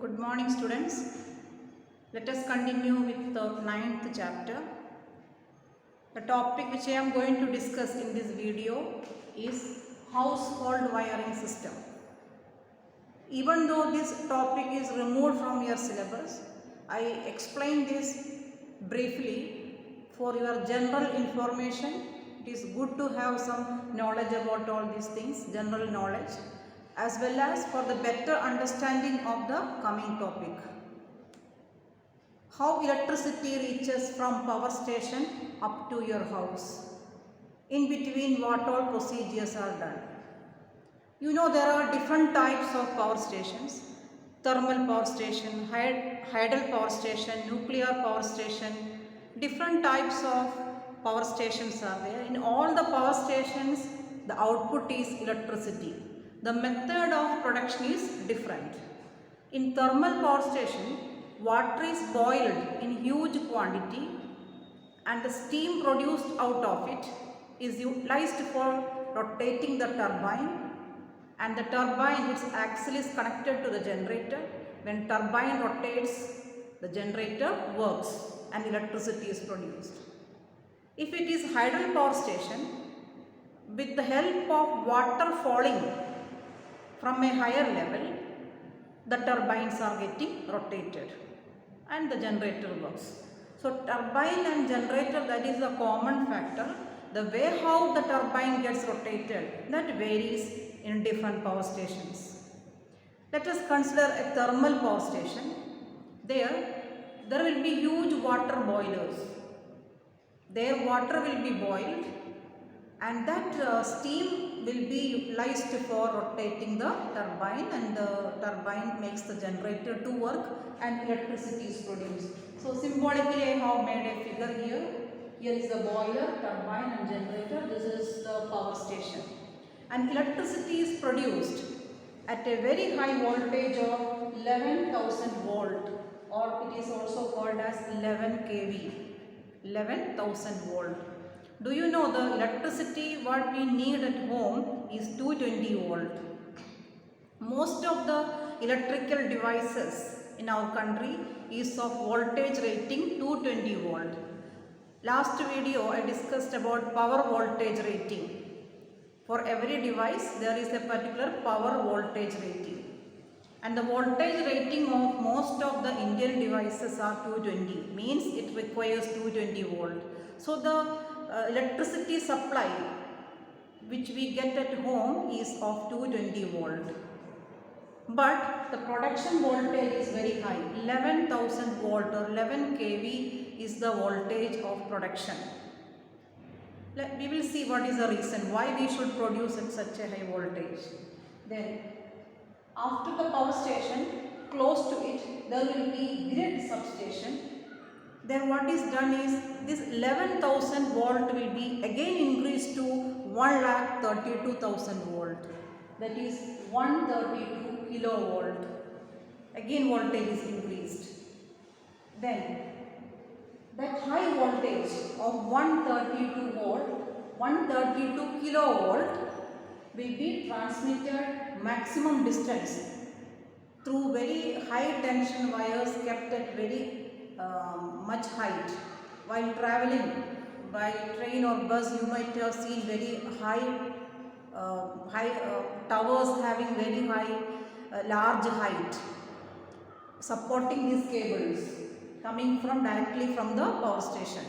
Good morning, students. Let us continue with the ninth chapter. The topic which I am going to discuss in this video is household wiring system. Even though this topic is removed from your syllabus, I explain this briefly for your general information. It is good to have some knowledge about all these things, general knowledge, as well as for the better understanding of the coming topic. How electricity reaches from power station up to your house. In between, what all procedures are done. You know, there are different types of power stations: thermal power station, hydel power station, nuclear power station. Different types of power stations are there. In all the power stations, the output is electricity. The method of production is different. In thermal power station, water is boiled in huge quantity and the steam produced out of it is utilized for rotating the turbine, and the turbine, its axle is connected to the generator. When turbine rotates, the generator works and electricity is produced. If it is hydel power station, with the help of water falling from a higher level, the turbines are getting rotated and the generator works. So turbine and generator, that is a common factor. The way how the turbine gets rotated, that varies in different power stations. Let us consider a thermal power station. There will be huge water boilers. Their water will be boiled and that steam will be utilized for rotating the turbine, and the turbine makes the generator to work and electricity is produced. So symbolically I have made a figure here. Here is the boiler, turbine and generator. This is the power station. And electricity is produced at a very high voltage of 11,000 volt, or it is also called as 11 kV, 11,000 volt. Do you know the electricity what we need at home is 220 volt. Most of the electrical devices in our country is of voltage rating 220 volt. Last video I discussed about power voltage rating. For every device there is a particular power voltage rating. And the voltage rating of most of the Indian devices are 220, means it requires 220 volt. So the electricity supply which we get at home is of 220 volt. But the production voltage is very high, 11,000 volt or 11 kV is the voltage of production. We will see what is the reason why we should produce at such a high voltage. Then after the power station, close to it there will be grid substation. Then what is done is this 11,000 volt will be again increased to 1,32,000 volt. That is 132 kilovolt. Again voltage is increased. Then that high voltage of 132 volt, 132 kilovolt will be transmitted maximum distance through very high tension wires kept at very much height. While traveling by train or bus, you might have seen very high towers having very high large height supporting these cables coming from directly from the power station.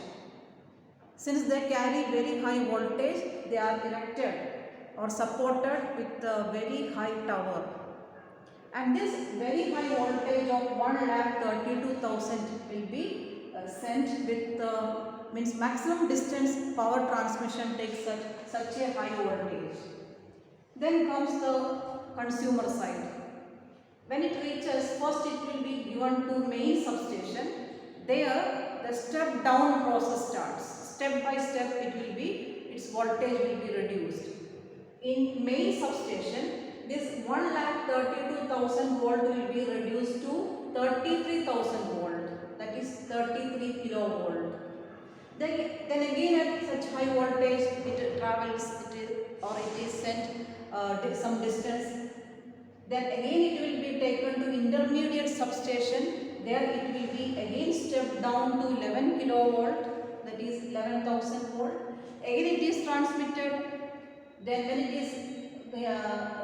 Since they carry very high voltage, they are erected or supported with a very high tower. And this very high voltage of 1,32,000 will be sent with means maximum distance power transmission takes such a high voltage. Then comes the consumer side. When it reaches, first it will be given to main substation. There the step down process starts. Step by step it will be, its voltage will be reduced. In main substation, this 1,32,000 volt will be reduced to 33,000 volt, that is 33 kilovolt. Then again at such high voltage it travels, it is sent some distance. Then again it will be taken to intermediate substation, there it will be again stepped down to 11 kilovolt, that is 11,000 volt. Again it is transmitted. Then when it is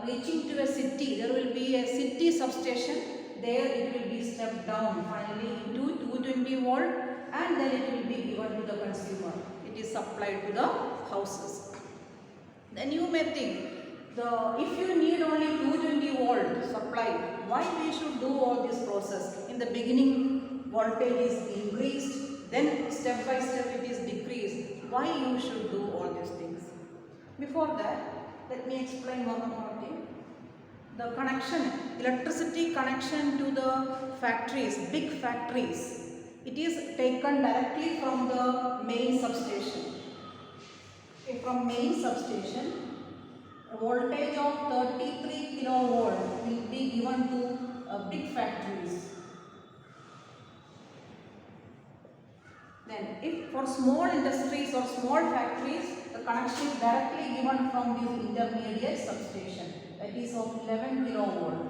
reaching to a city, there will be a city substation. There it will be stepped down finally into 220 volt, and then it will be given to the consumer. It is supplied to the houses. Then you may think, if you need only 220 volt supply, why we should do all this process? In the beginning voltage is increased, then step by step it is decreased. Why you should do all these things? Before that, let me explain one more thing. The connection, electricity connection to the factories, big factories, it is taken directly from the main substation. Okay, from main substation, a voltage of 33 kilovolt will be given to big factories. Then if for small industries or small factories, the connection is directly given from this intermediate substation, that is of 11 kilovolt.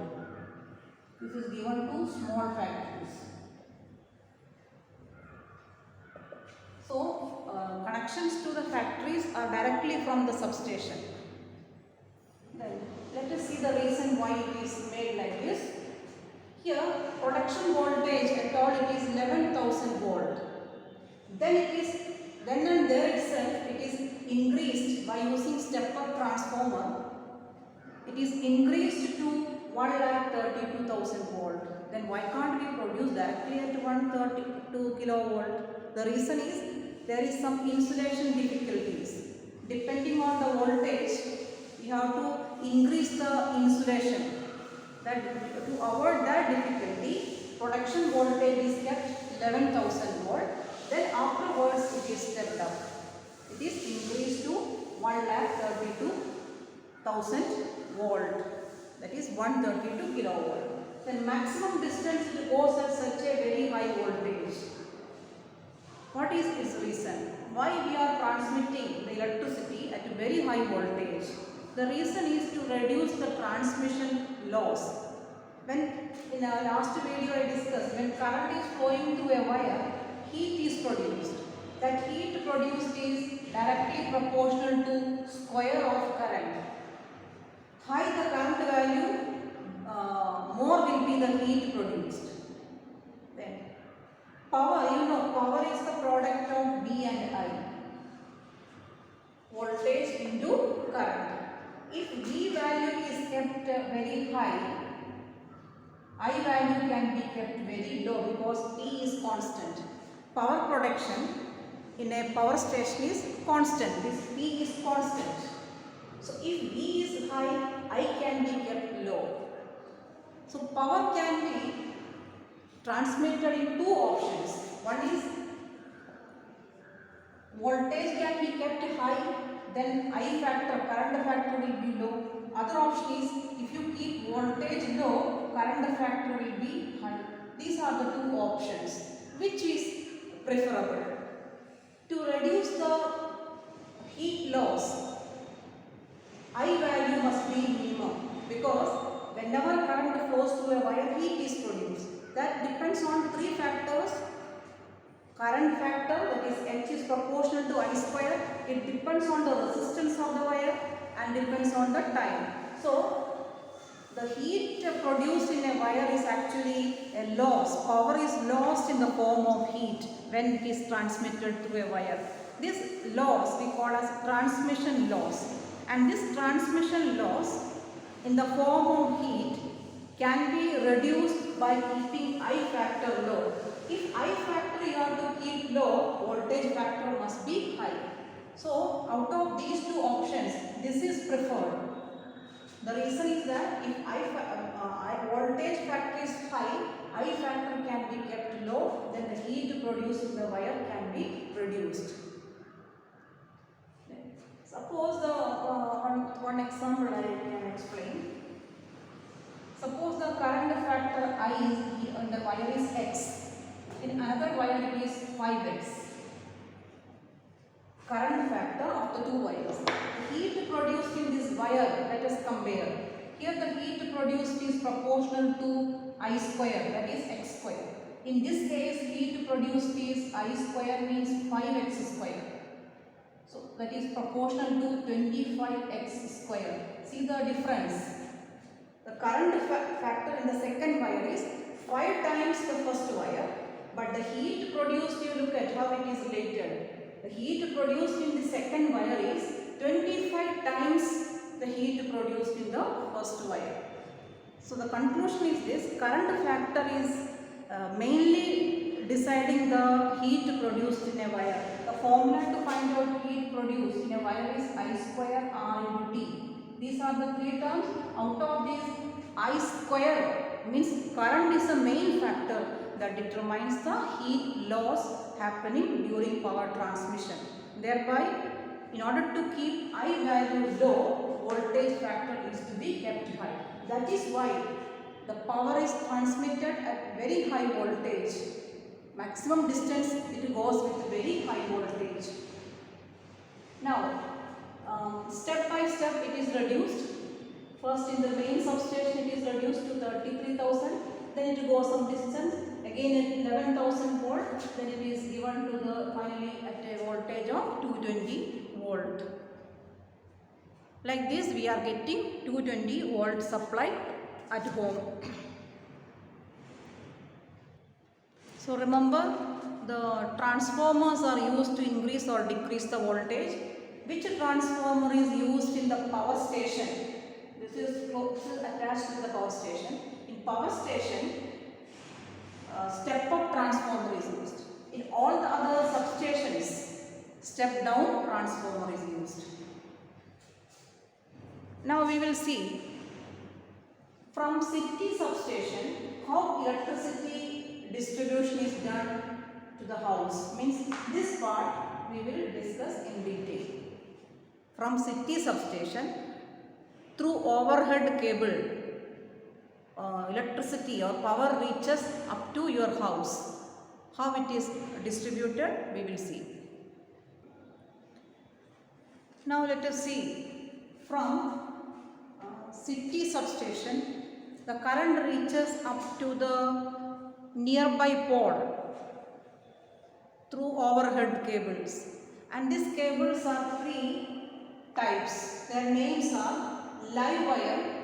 This is given to small factories. So connections to the factories are directly from the substation. Then let us see the reason why it is made like this. Here production voltage at all it is 11,000 volt. Then and there itself it is increased by using step-up transformer. It is increased to 1,32,000 volt. Then why can't we produce directly at 132 kilovolt? The reason is there is some insulation difficulties. Depending on the voltage, we have to increase the insulation. That to avoid that difficulty, production voltage is kept 11,000 volt. Then afterwards it is stepped up. It is increased to 1,32,000 volt. That is 132 kilovolt. Then maximum distance it goes at such a very high voltage. What is its reason? Why we are transmitting the electricity at a very high voltage? The reason is to reduce the transmission loss. When in our last video I discussed, when current is flowing through a wire, heat is produced. That heat produced is directly proportional to square of current. High the current value, more will be the heat produced. Then power, power is the product of V and I. Voltage into current. If V value is kept very high, I value can be kept very low because P is constant. Power production in a power station is constant. This P is constant. So if V is high, I can be kept low. So power can be transmitted in two options. One is voltage can be kept high, then I factor, current factor will be low. Other option is if you keep voltage low, current factor will be high. These are the two options. Which is preferable? To reduce the heat loss, I value must be minimum because whenever current flows through a wire, heat is produced. That depends on three factors. Current factor, that is H is proportional to I square. It depends on the resistance of the wire and depends on the time. So the heat produced in a wire is actually a loss. Power is lost in the form of heat when it is transmitted through a wire. This loss we call as transmission loss. And this transmission loss in the form of heat can be reduced by keeping I factor low. If I factor you have to keep low, voltage factor must be high. So out of these two options, this is preferred. The reason is that if voltage factor is high, I factor can be kept low, then the heat produced in the wire can be reduced. Suppose one example I can explain. Suppose the current factor I is in the wire is X. In another wire it is 5x. Current factor of the two wires. The heat produced in this wire, let us compare. Here the heat produced is proportional to I square, that is x square. In this case, heat produced is I square means 5x square. So that is proportional to 25x square. See the difference. The current factor in the second wire is 5 times the first wire, but the heat produced, you look at how it is related. The heat produced in the second wire is 25 times the heat produced in the first wire. So the conclusion is this: current factor is mainly deciding the heat produced in a wire. The formula to find out heat produced in a wire is I square R into T. These are the three terms. Out of these, I square means current is the main factor that determines the heat loss happening during power transmission. Thereby, in order to keep I value low, voltage factor is to be kept high. That is why the power is transmitted at very high voltage. Maximum distance it goes with very high voltage. Now, step by step it is reduced. First in the main substation it is reduced to 33,000. Then it goes some distance. Again at 11,000 volt. Then it is given to the finally at a voltage of 220 volt. Like this we are getting 220 volt supply at home. So remember, the transformers are used to increase or decrease the voltage. Which transformer is used in the power station? This is attached to the power station. In power station, step-up transformer is used. In all the other substations, step-down transformer is used. Now we will see from city substation how electricity distribution is done to the house. Means this part we will discuss in detail. From city substation, through overhead cable, electricity or power reaches up to your house. How it is distributed, we will see. Now let us see from city substation, the current reaches up to the nearby pole through overhead cables, and these cables are three types. Their names are live wire,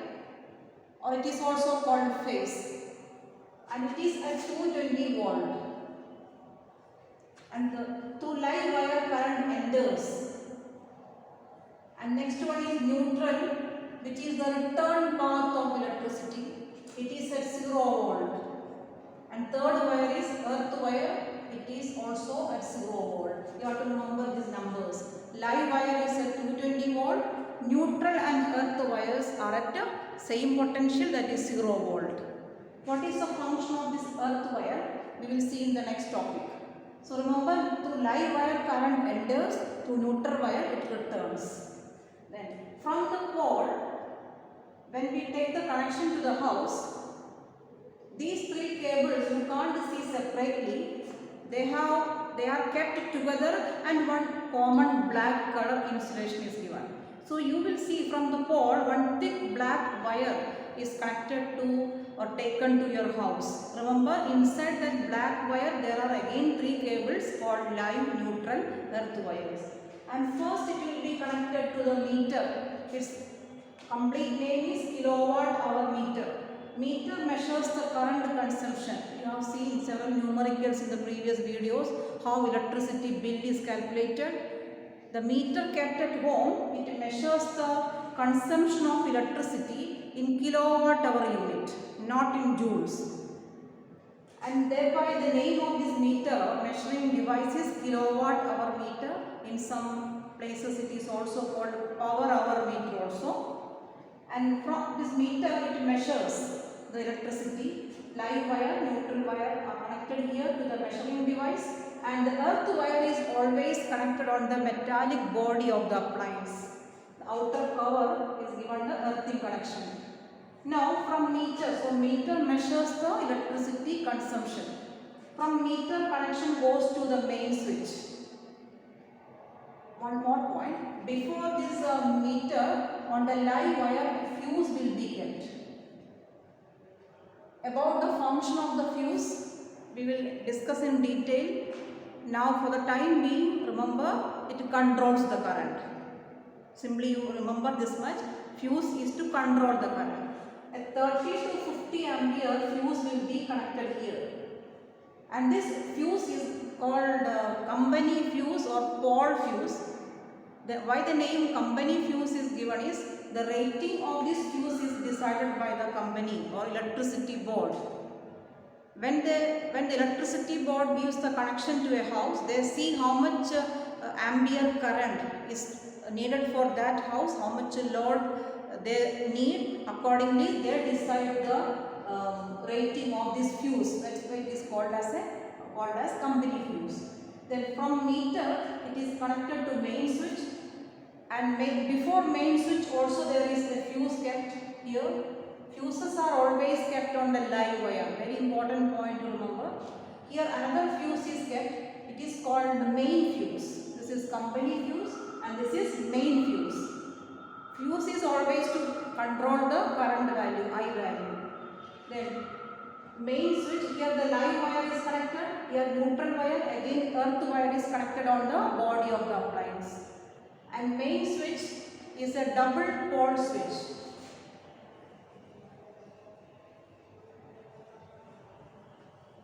or it is also called phase, and it is at 220 volt. And through live wire current enters. And next one is neutral, which is the return path of electricity. It is at 0 volt. And third wire is earth wire. It is also at 0 volt. You have to remember these numbers. Live wire is at 220 volt. Neutral and earth wires are at same potential, that is 0 volt. What is the function of this earth wire? We will see in the next topic. So remember, through live wire current enters, through neutral wire it returns. Then from the pole, when we take the connection to the house, these three cables you can't see separately. They are kept together and one common black color insulation is given. So you will see from the pole one thick black wire is connected to or taken to your house. Remember, inside that black wire there are again three cables called live, neutral, earth wires. And first it will be connected to the meter. Its complete name is kilowatt hour meter. Meter measures the current consumption. You have seen several numericals in the previous videos how electricity bill is calculated. The meter kept at home, it measures the consumption of electricity in kilowatt hour unit, not in joules. And thereby the name of this meter measuring device is kilowatt hour meter. In some places it is also called power hour meter also. And from this meter it measures the electricity. Live wire, neutral wire are connected here to the measuring device, and the earth wire is always connected on the metallic body of the appliance. The outer cover is given the earthing connection. Now from meter, so meter measures the electricity consumption. From meter connection goes to the main switch. One more point, before this meter on the live wire, if fuse will be kept. About the function of the fuse, we will discuss in detail. Now for the time being, remember, it controls the current. Simply you remember this much, fuse is to control the current. A 30 to 50 ampere fuse will be connected here. And this fuse is called company fuse or pole fuse. Why the name company fuse is given is the rating of this fuse is decided by the company or electricity board. When the electricity board gives the connection to a house, they see how much ampere current is needed for that house, how much load they need. Accordingly, they decide the rating of this fuse. That's why it is called as company fuse. Then from meter, it is connected to main switch, and before main switch also there is a fuse kept here. Fuses are always kept on the live wire. Very important point to remember. Here another fuse is kept. It is called the main fuse. This is company fuse and this is main fuse. Fuse is always to control the current value, I value. Then main switch, here the live wire is connected. Here neutral wire, again earth wire is connected on the body of the appliance. And main switch is a double pole switch.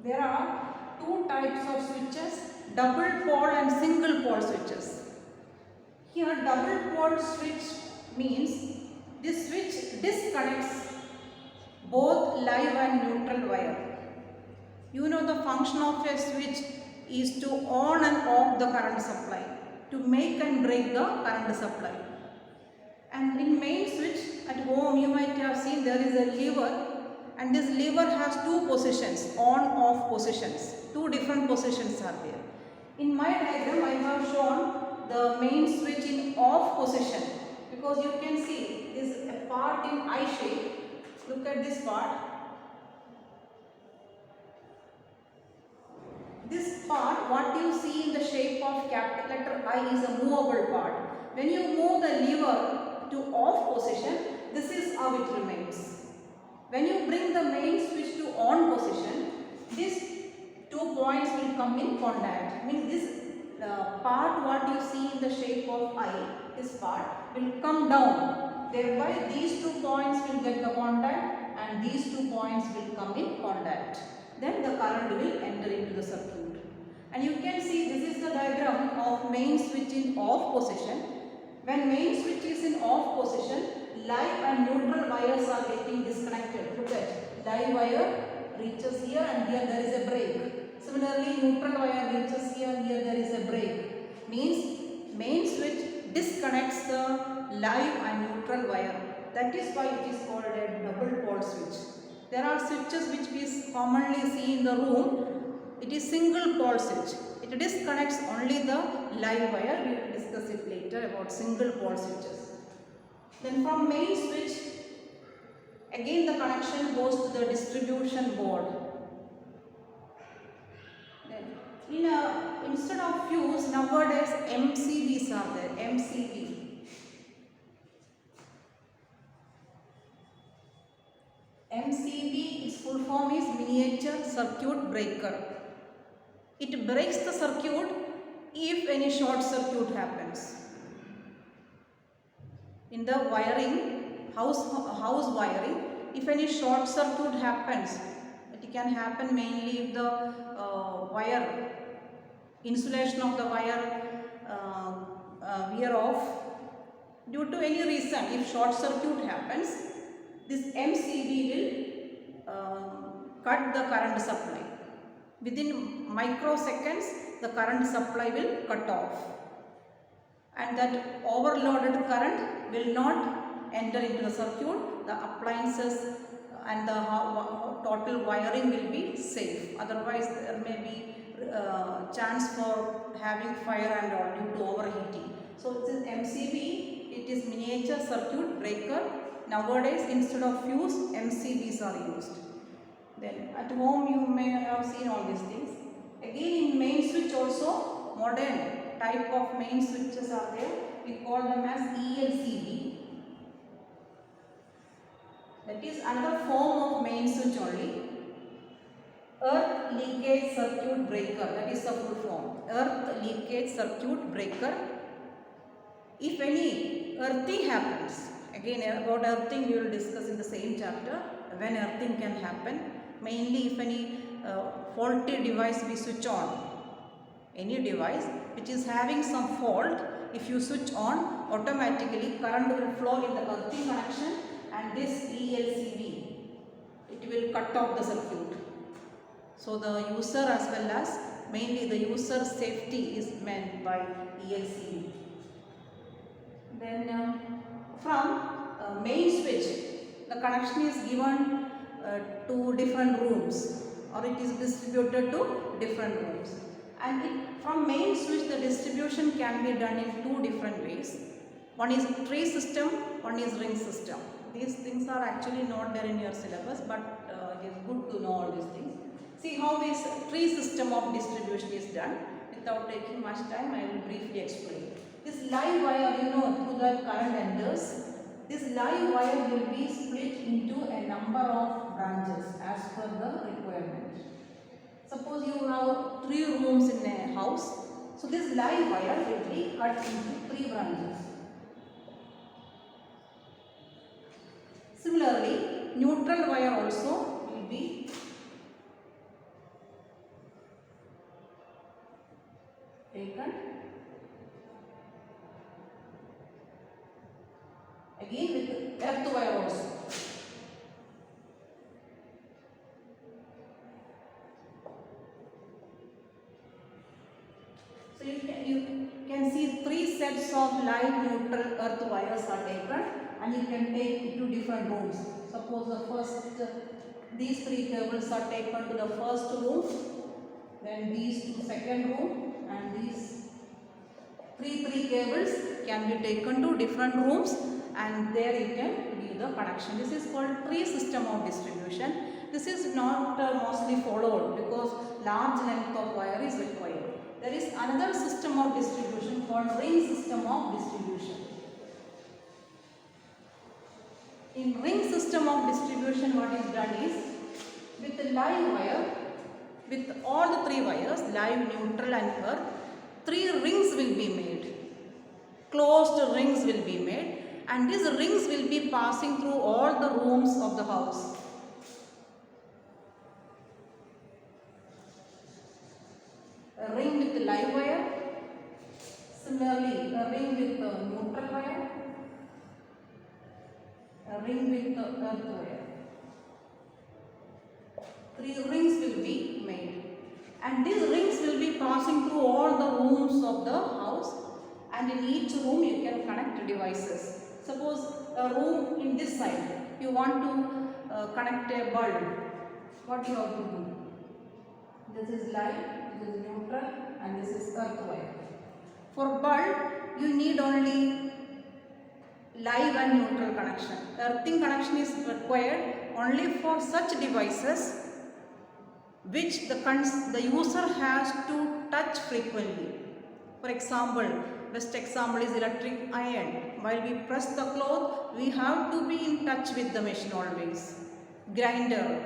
There are two types of switches, double pole and single pole switches. Here double pole switch means this switch disconnects both live and neutral wire. You know the function of a switch is to on and off the current supply, to make and break the current supply. And in main switch at home you might have seen there is a lever, and this lever has two positions, on-off positions. Two different positions are there. In my diagram I have shown the main switch in off position, because you can see this is a part in I shape. Look at this part. This part, what you see in the shape of capital letter I, is a movable part. When you move the lever to off position, this is how it remains. When you bring the main switch to on position, these 2 points will come in contact. Means this part what you see in the shape of I, this part will come down. Thereby these 2 points will get the contact and these 2 points will come in contact. Then the current will enter into the circuit. And you can see this is the diagram of main switch in off position. When main switch is in off position, live and neutral wires are getting disconnected. Look at, live wire reaches here and here there is a break. Similarly, neutral wire reaches here and here there is a break. Means main switch disconnects the live and neutral wire. That is why it is called a double pole switch. There are switches which we commonly see in the room. It is single pole switch. It disconnects only the live wire. We will discuss it later about single pole switches. Then from main switch, again the connection goes to the distribution board. Then instead of fuse, nowadays MCBs are there. MCB. MCB, its full form is miniature circuit breaker. It breaks the circuit if any short circuit happens. In the wiring, house wiring, if any short circuit happens, it can happen mainly if the wire, insulation of the wire wear off. Due to any reason, if short circuit happens, this MCB will cut the current supply. Within microseconds, the current supply will cut off. And that overloaded current will not enter into the circuit. The appliances and the total wiring will be safe. Otherwise, there may be chance for having fire and all due to overheating. So, this is MCB. It is miniature circuit breaker. Nowadays, instead of fuse, MCBs are used. Then at home you may have seen all these things. Again in main switch also, modern type of main switches are there. We call them as ELCB. That is another form of main switch only. Earth leakage circuit breaker, that is the full form. Earth leakage circuit breaker. If any earthing happens, again about earthing we will discuss in the same chapter, when earthing can happen, mainly if any faulty device we switch on, any device which is having some fault, if you switch on, automatically current will flow in the earthing connection and this ELCV, it will cut off the circuit. So the user as well as mainly the user safety is meant by ELCV. Then from main switch, the connection is given to different rooms, or it is distributed to different rooms. And from main switch the distribution can be done in two different ways. One is tree system, one is ring system. These things are actually not there in your syllabus, but it is good to know all these things. See how this tree system of distribution is done. Without taking much time, I will briefly explain. This live wire, through that current enters. This live wire will be split into a number of branches as per the requirement. Suppose you have 3 rooms in a house. So this live wire will be cut into 3 branches. Similarly, neutral wire also will be taken. Again with earth wire also. So you can see 3 sets of live, neutral, earth wires are taken, and you can take it to different rooms. Suppose the first, these 3 cables are taken to the first room, then these to second room, and these 3 cables can be taken to different rooms, and there you can give the connection. This is called tree system of distribution. This is not mostly followed because large length of wire is required. There is another system of distribution called ring system of distribution. In ring system of distribution, what is done is, with the live wire, with all the 3 wires, live, neutral and earth, 3 rings will be made. Closed rings will be made, and these rings will be passing through all the rooms of the house. A ring with the live wire, similarly a ring with the neutral wire, a ring with the earth wire. 3 rings will be made, and these rings will be passing through all the rooms of the house, and in each room you can connect devices. Suppose a room in this side, you want to connect a bulb. What you have to do? This is live, this is neutral, and this is earth wire. For bulb, you need only live and neutral connection. Earthing connection is required only for such devices which the user has to touch frequently. For example, best example is electric iron. While we press the cloth, we have to be in touch with the machine always. Grinder,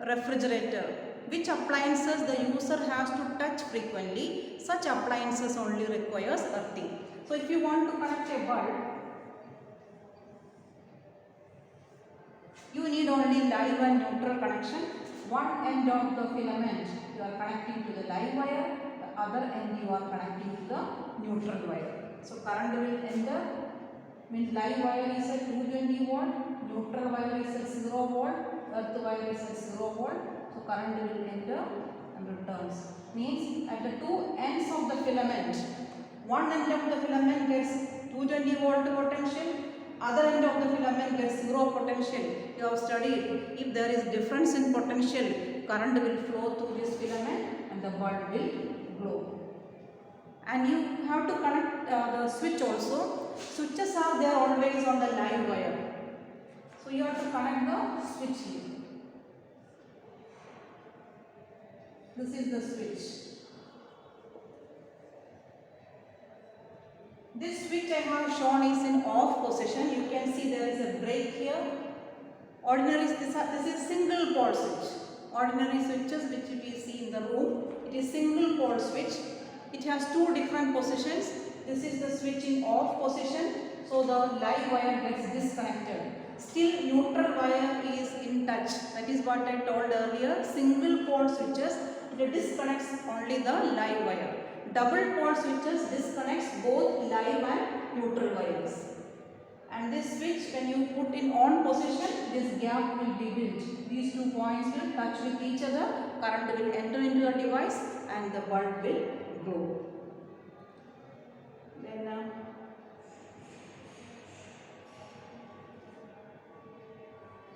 refrigerator, which appliances the user has to touch frequently, such appliances only requires earthing. So if you want to connect a bulb, you need only live and neutral connection. One end of the filament you are connecting to the live wire, the other end you are connecting to the neutral wire. So current will enter, means live wire is at 220 volt, neutral wire is at 0 volt, earth wire is at 0 volt. So current will enter and returns. Means at the 2 ends of the filament, one end of the filament gets 220 volt potential, other end of the filament gets 0 potential. You have studied, if there is difference in potential, current will flow through this filament and the bulb will glow. And you have to connect the switch also. Switches are there always on the live wire. So you have to connect the switch here. This is the switch. This switch I have shown is in off position. You can see there is a break here. Ordinary, this is single pole switch. Ordinary switches which we see in the room, it is single pole switch. It has two different positions. This is the switch in off position, so the live wire gets disconnected. Still neutral wire is in touch. That is what I told earlier. Single pole switches, it disconnects only the live wire. Double pole switches disconnects both live and neutral wires. And this switch, when you put in on position, this gap will be built. These 2 points will touch with each other, current will enter into the device and the bulb will glow. Then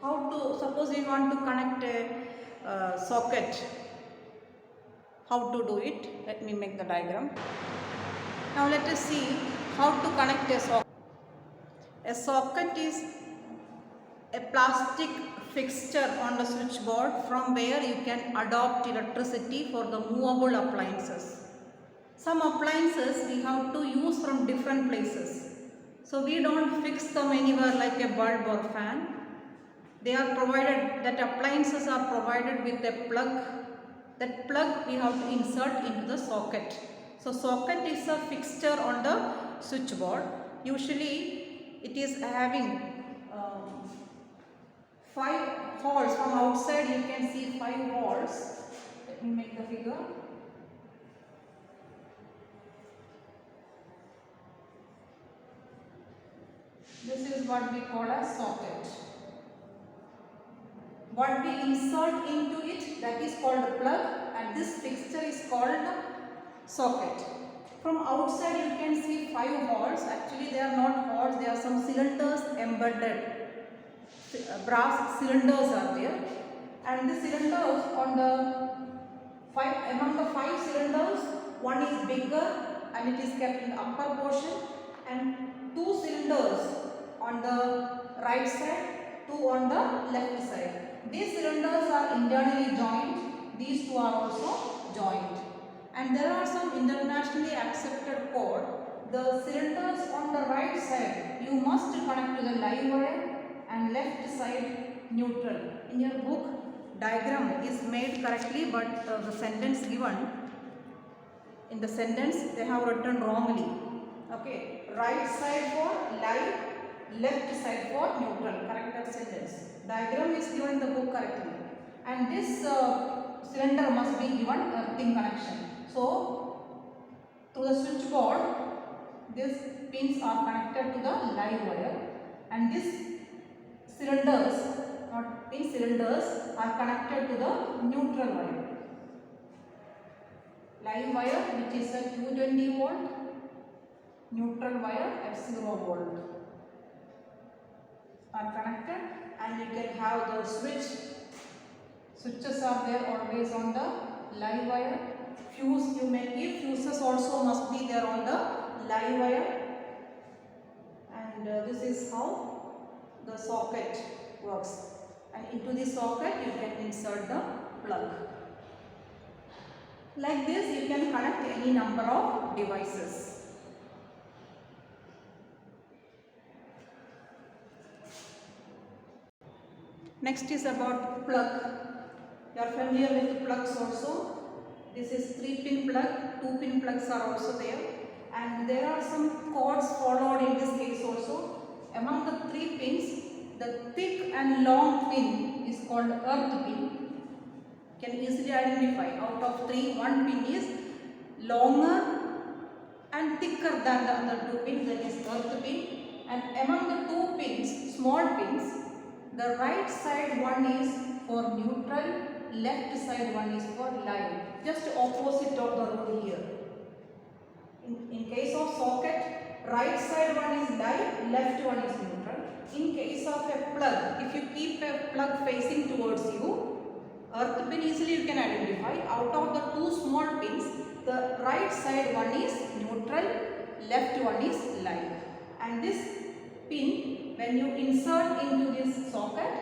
how to, suppose we want to connect a socket, how to do it? Let me make the diagram. Now let us see how to connect a socket. A socket is a plastic fixture on the switchboard from where you can adopt electricity for the movable appliances. Some appliances we have to use from different places. So we don't fix them anywhere like a bulb or fan. They are provided, that appliances are provided with a plug. That plug we have to insert into the socket. So socket is a fixture on the switchboard. Usually it is having 5 holes. From outside you can see 5 holes. Let me make the figure. This is what we call a socket. What we insert into it, that is called a plug, and this fixture is called socket. From outside you can see 5 holes. Actually they are not holes, they are some cylinders embedded. Brass cylinders are there, and the cylinders on the among the 5 cylinders, one is bigger and it is kept in the upper portion, and 2 cylinders on the right side, 2 on the left side. These cylinders are internally joined, these 2 are also joined. And there are some internationally accepted code. The cylinders on the right side, you must connect to the live wire, and left side neutral. In your book, diagram is made correctly, but the sentence given, in the sentence they have written wrongly. Okay, right side for live, left side for neutral. Correct that sentence. Diagram is given in the book correctly, and this cylinder must be given earthing connection. So to the switchboard, these pins are connected to the live wire, and these cylinders, not pin cylinders, are connected to the neutral wire. Live wire, which is a 220 volt, neutral wire at 0 volt, are connected, and you can have the switches are there always on the live wire. Fuse, you may give fuses also must be there on the live wire, and this is how the socket works, and into the socket you can insert the plug. Like this you can connect any number of devices. Next is about plug. You are familiar with the plugs also. This is 3-pin plug, 2-pin plugs are also there, and there are some codes followed in this case also. Among the 3 pins, the thick and long pin is called earth pin. You can easily identify. Out of 3, 1 pin is longer and thicker than the other 2 pins, that is earth pin. And among the 2 pins, small pins, the right side one is for neutral, left side one is for live. Just opposite of the rule here. In case of socket, right side one is live, left one is neutral. In case of a plug, if you keep a plug facing towards you, earth pin easily you can identify. Out of the 2 small pins, the right side one is neutral, left one is live. And this pin, when you insert into this socket,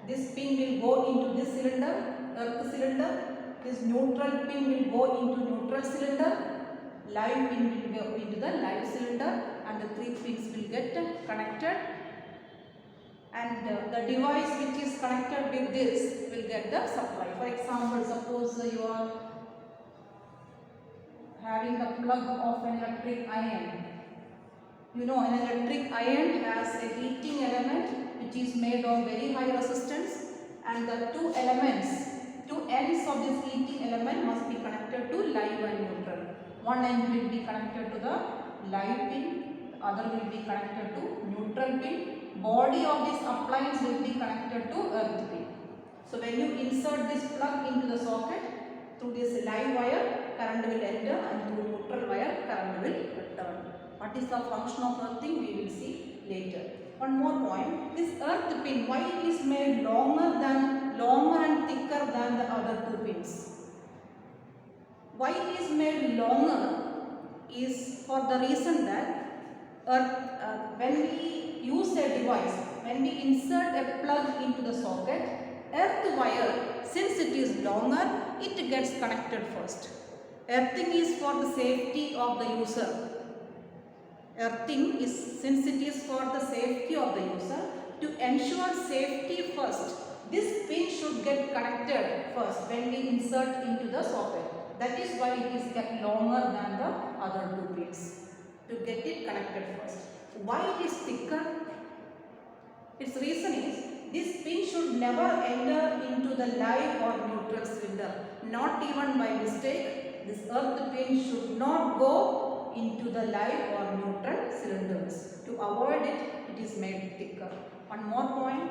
this pin will go into this cylinder, earth cylinder. This neutral pin will go into neutral cylinder, live pin will go into the live cylinder, and the 3 pins will get connected and the device which is connected with this will get the supply. For example, suppose you are having the plug of an electric iron. You know, an electric iron has a heating element which is made of very high resistance, and the two ends of this heating element must be connected to live and neutral. One end will be connected to the live pin, the other will be connected to neutral pin. Body of this appliance will be connected to earth pin. So when you insert this plug into the socket, through this live wire current will enter, and through neutral wire current will return. What is the function of earthing we will see later. One more point, this earth pin, why it is made longer and thicker than the other two pins? Why it is made longer is for the reason that when we use a device, when we insert a plug into the socket, earth wire, since it is longer, it gets connected first. Earthing is for the safety of the user. Earthing is, since it is for the safety of the user, to ensure safety first, this pin should get connected first when we insert into the socket. That is why it is kept longer than the other two pins, to get it connected first. Why it is thicker? Its reason is, this pin should never enter into the live or neutral cylinder. Not even by mistake, this earth pin should not go into the live or neutral cylinders. To avoid it, it is made thicker. One more point,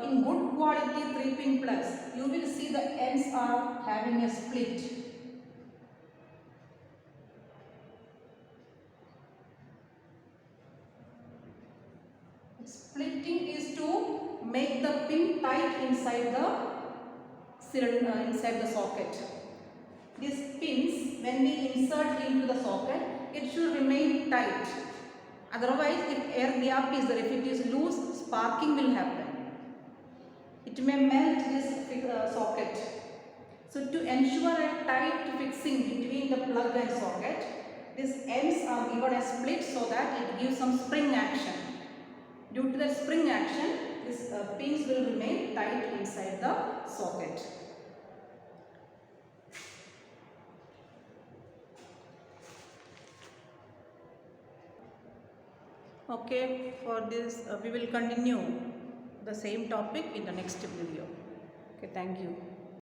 in good quality 3-pin plugs, you will see the ends are having a split. Splitting is to make the pin tight inside the cylinder, inside the socket. These pins, when we insert into the socket, it should remain tight. Otherwise, if air gap is there, if it is loose, sparking will happen. It may melt this socket. So to ensure a tight fixing between the plug and socket, these ends are given a split so that it gives some spring action. Due to the spring action, these pins will remain tight inside the socket. Okay, for this we will continue the same topic in the next video. Okay, thank you.